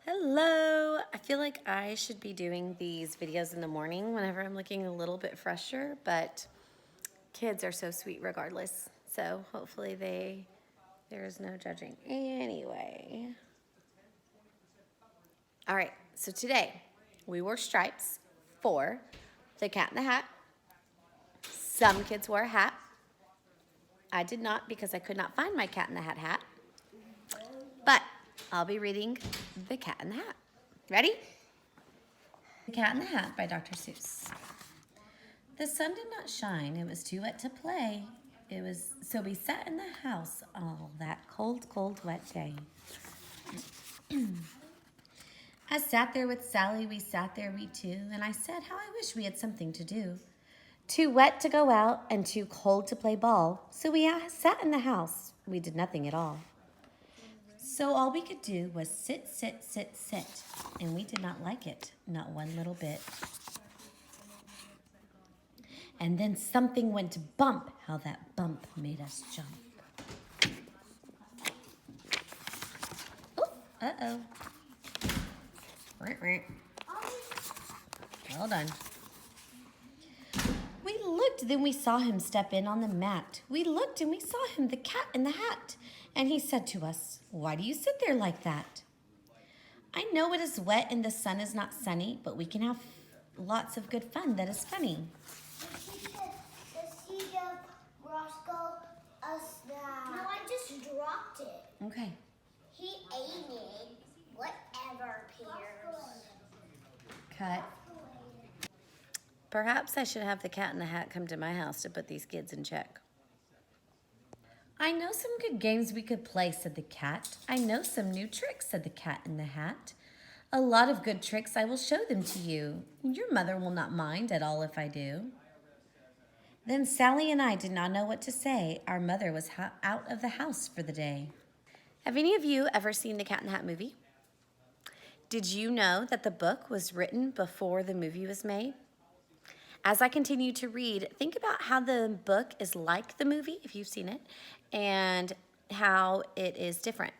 Hello! I feel like I should be doing these videos in the morning whenever I'm looking a little bit fresher, but kids are so sweet regardless. So hopefully there is no judging. Anyway. All right, so today we wore stripes for the Cat in the Hat. Some kids wore a hat. I did not because I could not find my Cat in the Hat. But I'll be reading The Cat in the Hat. Ready? The Cat in the Hat by Dr. Seuss. The sun did not shine, it was too wet to play. So we sat in the house all that cold, wet day. I sat there with Sally, we sat there, we two, and I said how I wish we had something to do. Too wet to go out and too cold to play ball, so we sat in the house. We did nothing at all. So all we could do was sit, and we did not like it, not one little bit. And then something went bump. How that bump made us jump. Oh, uh-oh. Well done. We looked, then we saw him step in on the mat. We looked and we saw him, the Cat in the Hat. And he said to us, "Why do you sit there like that?" "I know it is wet and the sun is not sunny, but we can have lots of good fun that is funny." Roscoe us that. No, I just dropped it. Okay. He ate it. Whatever, Pierce. Cut. Perhaps I should have the Cat in the Hat come to my house to put these kids in check. "I know some good games we could play," said the cat. "I know some new tricks," said the Cat in the Hat. "A lot of good tricks, I will show them to you. Your mother will not mind at all if I do." Then Sally and I did not know what to say. Our mother was out of the house for the day. Have any of you ever seen the Cat in the Hat movie? Did you know that the book was written before the movie was made? As I continue to read, think about how the book is like the movie, if you've seen it, and how it is different.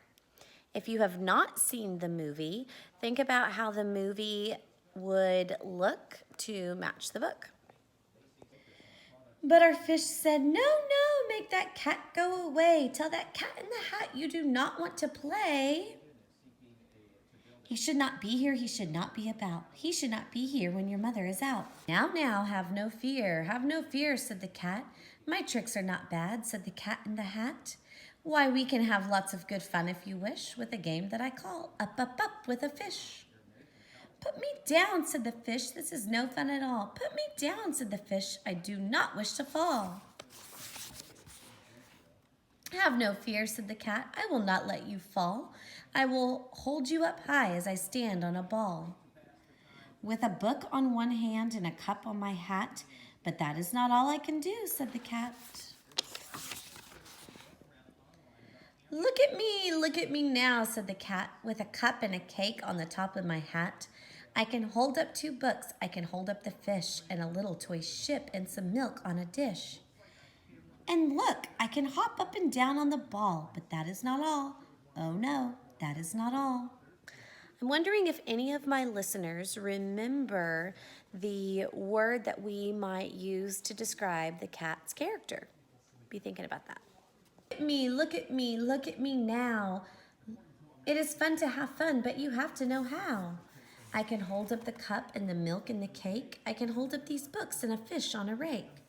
If you have not seen the movie, think about how the movie would look to match the book. But our fish said, "No, make that cat go away. Tell that Cat in the Hat you do not want to play. He should not be here, he should not be about. He should not be here when your mother is out." Now, have no fear, said the cat. "My tricks are not bad," said the Cat in the Hat. "Why, we can have lots of good fun if you wish, with a game that I call Up, with a Fish." "Put me down," said the fish. "This is no fun at all." "Put me down," said the fish. "I do not wish to fall." "Have no fear," said the cat. "I will not let you fall. I will hold you up high as I stand on a ball, with a book on one hand and a cup on my hat. But that is not all I can do," said the cat. Look at me now," said the cat, "with a cup and a cake on the top of my hat. I can hold up 2 books, I can hold up the fish, and a little toy ship and some milk on a dish. And look, I can hop up and down on the ball, but that is not all. Oh no, that is not all." I'm wondering if any of my listeners remember the word that we might use to describe the cat's character. Be thinking about that. Look at me now. It is fun to have fun, but you have to know how. I can hold up the cup and the milk and the cake. I can hold up these books and a fish on a rake.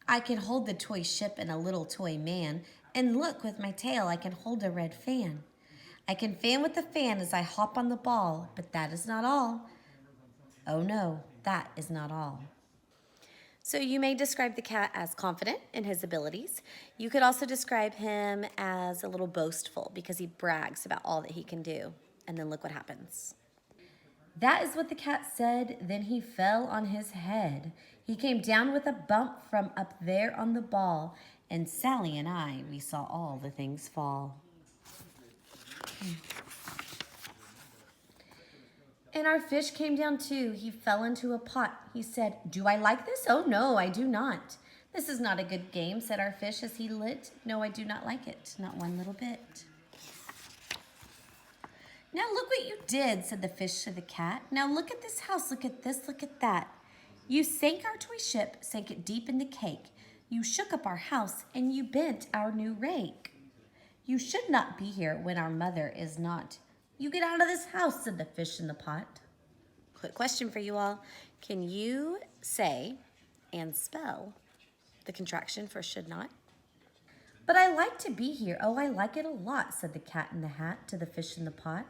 I can hold the toy ship and a little toy man. And look, with my tail, I can hold a red fan. I can fan with the fan as I hop on the ball, but that is not all. Oh no, that is not all. So you may describe the cat as confident in his abilities. You could also describe him as a little boastful because he brags about all that he can do. And then look what happens. That is what the cat said. Then he fell on his head. He came down with a bump from up there on the ball. And Sally and I, we saw all the things fall. And our fish came down too. He fell into a pot. He said, "Do I like this? Oh no, I do not." "This is not a good game," said our fish as he lit. "No, I do not like it, not one little bit." Now look what you did, said the fish to the cat. Now look at this house, look at this, look at that. You sank our toy ship, sank it deep in the cake. You shook up our house, and you bent our new rake. You should not be here when our mother is not. You get out of this house, said the fish in the pot. Quick question for you all. Can you say and spell the contraction for should not? But I like to be here. Oh, I like it a lot, said the cat in the hat to the fish in the pot.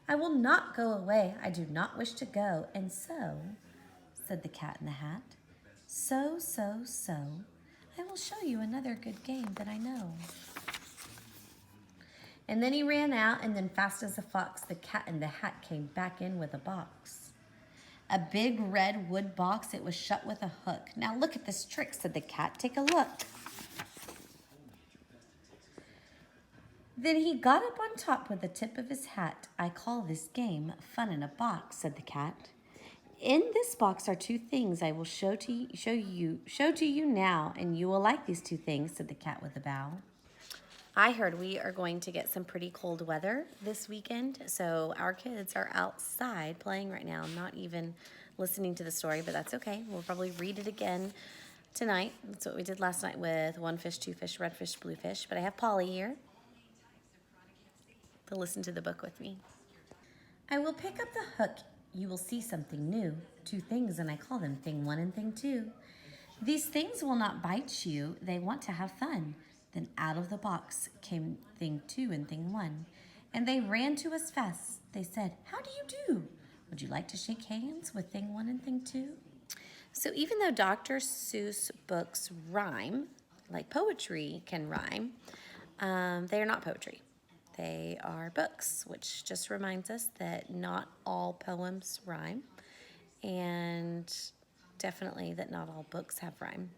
I will not go away. I do not wish to go. And so, said the cat in the hat, so, I will show you another good game that I know. And then he ran out, and then fast as a fox, the cat in the hat came back in with a box. A big red wood box. It was shut with a hook. Now look at this trick, said the cat. Take a look. Then he got up on top with the tip of his hat. I call this game fun in a box, said the cat. In this box are two things I will show to you now, and you will like these two things, said the cat with a bow. I heard we are going to get some pretty cold weather this weekend, so our kids are outside playing right now, not even listening to the story, but that's okay. We'll probably read it again tonight. That's what we did last night with one fish, two fish, red fish, blue fish. But I have Polly here to listen to the book with me. I will pick up the hook. You will see something new. Two things, and I call them thing one and thing two. These things will not bite you. They want to have fun. Then out of the box came thing two and thing one. And they ran to us fast. They said, how do you do? Would you like to shake hands with thing one and thing two? So even though Dr. Seuss books rhyme, like poetry can rhyme, they are not poetry. They are books, which just reminds us that not all poems rhyme, and definitely that not all books have rhyme,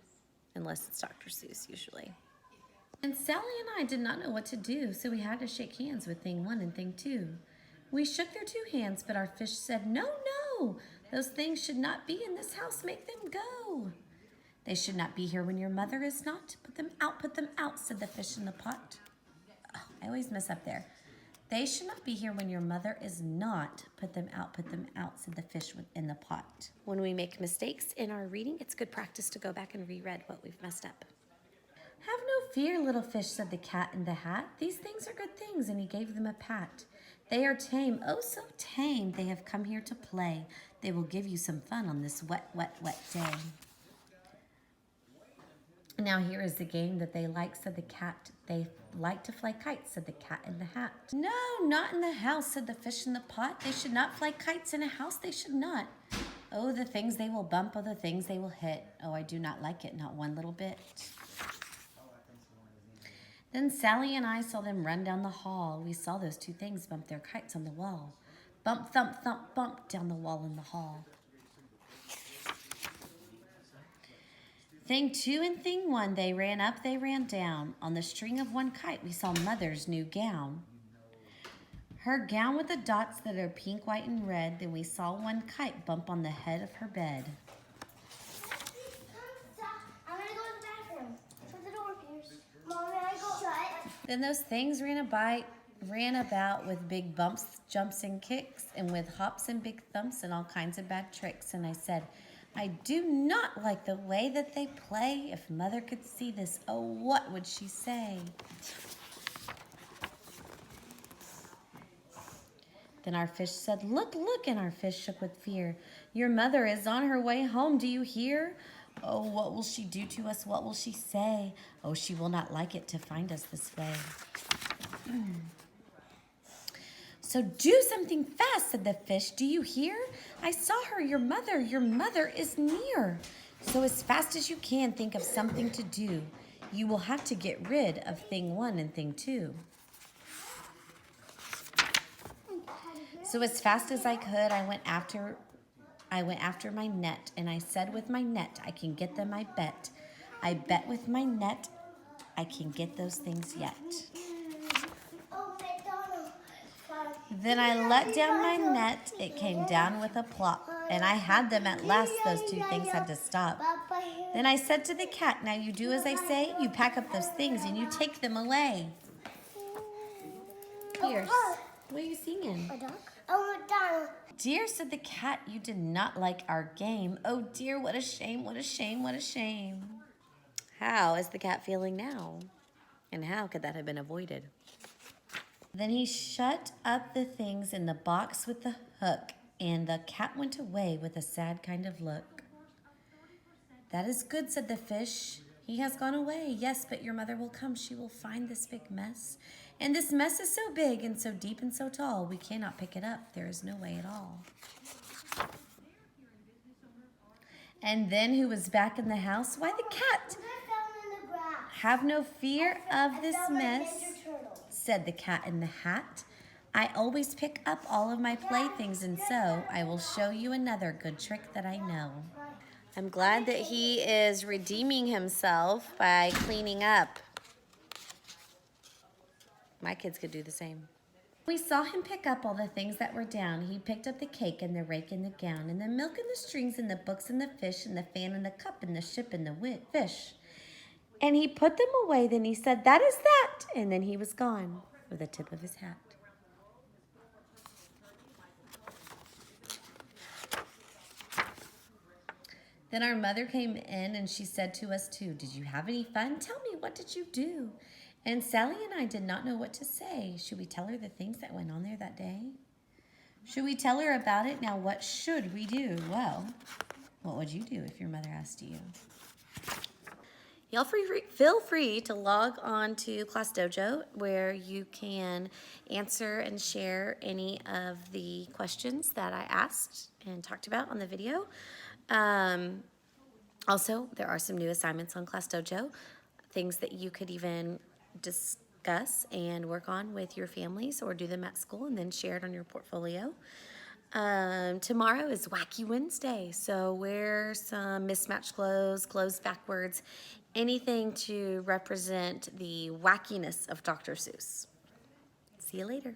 unless it's Dr. Seuss usually. And Sally and I did not know what to do, so we had to shake hands with thing one and thing two. We shook their two hands, but our fish said, no, those things should not be in this house. Make them go. They should not be here when your mother is not. Put them out, said the fish in the pot. I always mess up there. They should not be here when your mother is not. Put them out, said the fish in the pot. When we make mistakes in our reading, it's good practice to go back and reread what we've messed up. Have no fear, little fish, said the cat in the hat. These things are good things, and he gave them a pat. They are tame, oh so tame. They have come here to play. They will give you some fun on this wet, wet, wet day. Now here is the game that they like, said the cat. They like to fly kites, said the cat in the hat. No, not in the house, said the fish in the pot. They should not fly kites in a house, they should not. Oh, the things they will bump, oh, the things they will hit. Oh, I do not like it, not one little bit. Then Sally and I saw them run down the hall. We saw those two things bump their kites on the wall. Bump, thump, thump, bump down the wall in the hall. Thing two and thing one, they ran up, they ran down. On the string of one kite, we saw Mother's new gown. Her gown with the dots that are pink, white, and red. Then we saw one kite bump on the head of her bed. I'm gonna go to the bathroom. Shut the door, Pierce. Mommy, I go. Shut. Then those things ran about with big bumps, jumps, and kicks, and with hops and big thumps and all kinds of bad tricks. And I said, I do not like the way that they play. If Mother could see this, oh, what would she say? Then our fish said, look, and our fish shook with fear. Your mother is on her way home, do you hear? Oh, what will she do to us? What will she say? Oh, she will not like it to find us this way. So do something fast, said the fish. Do you hear? I saw her, your mother is near. So as fast as you can, think of something to do. You will have to get rid of thing one and thing two. So as fast as I could, I went after my net, and I said with my net, I can get them, I bet. I bet with my net, I can get those things yet. Then I let down my net, it came down with a plop, and I had them at last, those two things had to stop. Then I said to the cat, now you do as I say, you pack up those things and you take them away. Pierce. What are you singing? A duck? Oh, McDonald. Dear, said the cat, you did not like our game. Oh dear, what a shame, what a shame, what a shame. How is the cat feeling now? And how could that have been avoided? Then he shut up the things in the box with the hook, and the cat went away with a sad kind of look. That is good, said the fish. He has gone away. Yes, but your mother will come. She will find this big mess. And this mess is so big and so deep and so tall, we cannot pick it up. There is no way at all. And then who was back in the house? Why, the cat. I fell in the grass. Have no fear of this I fell like mess, Ninja Turtle. said the cat in the hat. I always pick up all of my playthings, and so I will show you another good trick that I know. I'm glad that he is redeeming himself by cleaning up. My kids could do the same. We saw him pick up all the things that were down. He picked up the cake and the rake and the gown and the milk and the strings and the books and the fish and the fan and the cup and the ship and the fish. And he put them away. Then he said, that is that. And then he was gone with the tip of his hat. Then our mother came in and she said to us too, did you have any fun? Tell me, what did you do? And Sally and I did not know what to say. Should we tell her the things that went on there that day? Should we tell her about it? Now, what should we do? Well, what would you do if your mother asked you? Y'all feel free to log on to Class Dojo, where you can answer and share any of the questions that I asked and talked about on the video. Also, there are some new assignments on Class Dojo, things that you could even discuss and work on with your families or do them at school and then share it on your portfolio. Tomorrow is Wacky Wednesday, so wear some mismatched clothes, clothes backwards, anything to represent the wackiness of Dr. Seuss. See you later.